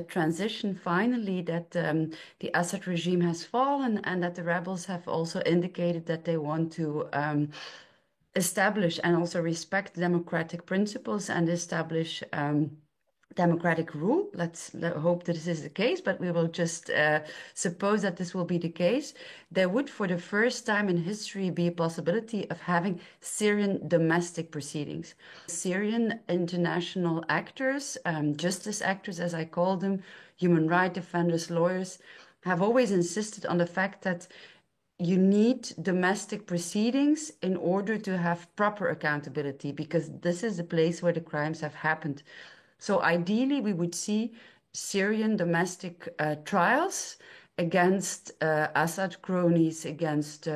transition finally that the Assad regime has fallen and that the rebels have also indicated that they want to establish and also respect democratic principles and establish democratic rule. Let's hope that this is the case, but we will just suppose that this will be the case. There would, for the first time in history, be a possibility of having Syrian domestic proceedings. Syrian international actors, justice actors, as I call them, human rights defenders, lawyers, have always insisted on the fact that you need domestic proceedings in order to have proper accountability because this is the place where the crimes have happened. So ideally, we would see Syrian domestic trials against Assad cronies, against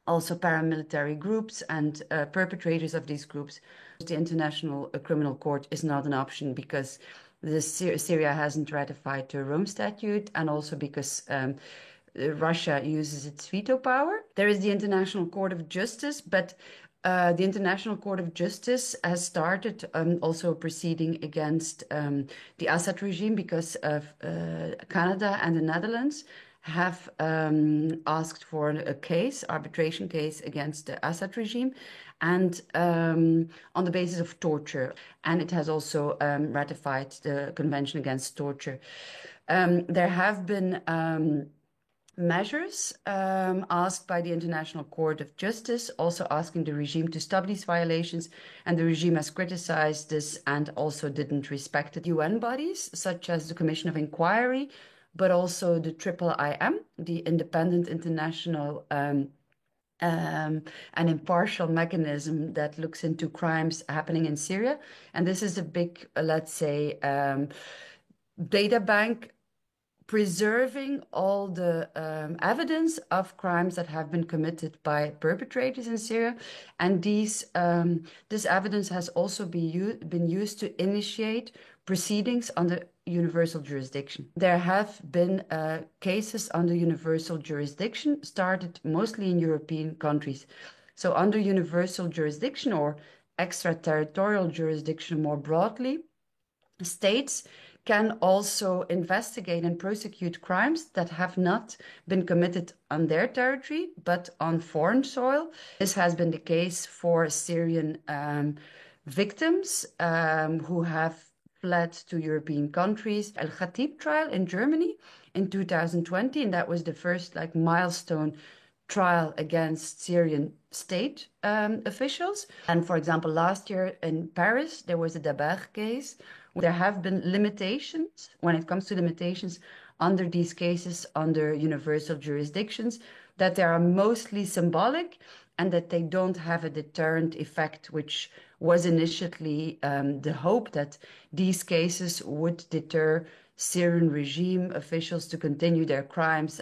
also paramilitary groups and perpetrators of these groups. The International Criminal Court is not an option because Syria hasn't ratified the Rome Statute and also because Russia uses its veto power. There is the International Court of Justice, but the International Court of Justice has started also a proceeding against the Assad regime because of Canada and the Netherlands have asked for a case, arbitration case against the Assad regime, and on the basis of torture. And it has also ratified the Convention Against Torture. There have been measures asked by the International Court of Justice, also asking the regime to stop these violations. And the regime has criticized this and also didn't respect the UN bodies, such as the Commission of Inquiry, but also the IIIM, the Independent International an impartial mechanism that looks into crimes happening in Syria. And this is a big, let's say, data bank preserving all the evidence of crimes that have been committed by perpetrators in Syria. And this evidence has also been used to initiate proceedings under universal jurisdiction. There have been cases under universal jurisdiction started mostly in European countries. So under universal jurisdiction or extraterritorial jurisdiction more broadly, states can also investigate and prosecute crimes that have not been committed on their territory, but on foreign soil. This has been the case for Syrian victims who have fled to European countries. Al Khatib trial in Germany in 2020, and that was the first milestone trial against Syrian state officials. And for example, last year in Paris, there was a Baath case. There have been limitations when it comes to limitations under these cases, under universal jurisdictions, that they are mostly symbolic and that they don't have a deterrent effect, which was initially the hope that these cases would deter Syrian regime officials to continue their crimes,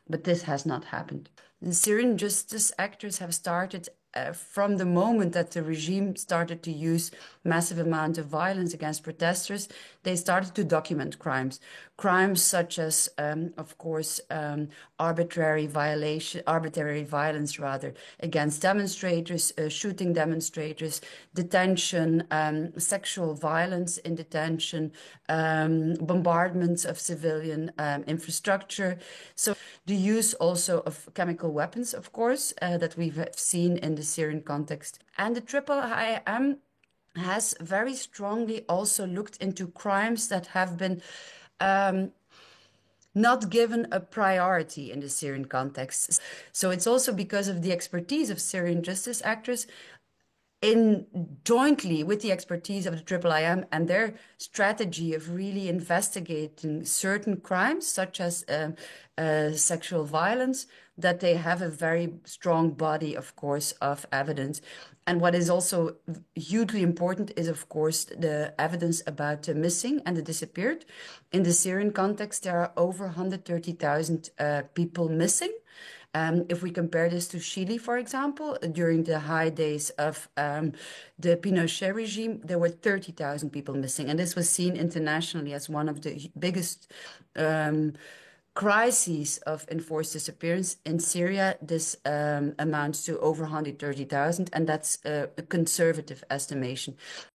but this has not happened. The Syrian justice actors have started from the moment that the regime started to use massive amount of violence against protesters. They started to document crimes such as, of course, arbitrary violence rather against demonstrators, shooting demonstrators, detention, sexual violence in detention, bombardments of civilian infrastructure. So the use also of chemical weapons, of course, that we've seen in the Syrian context. And the IIIM has very strongly also looked into crimes that have been not given a priority in the Syrian context. So it's also because of the expertise of Syrian justice actors in jointly with the expertise of the IIIM and their strategy of really investigating certain crimes, such as sexual violence, that they have a very strong body, of course, of evidence. And what is also hugely important is, of course, the evidence about the missing and the disappeared. In the Syrian context, there are over 130,000 people missing. If we compare this to Chile, for example, during the high days of the Pinochet regime, there were 30,000 people missing. And this was seen internationally as one of the biggest crises of enforced disappearance. In Syria, this amounts to over 130,000, and that's a conservative estimation.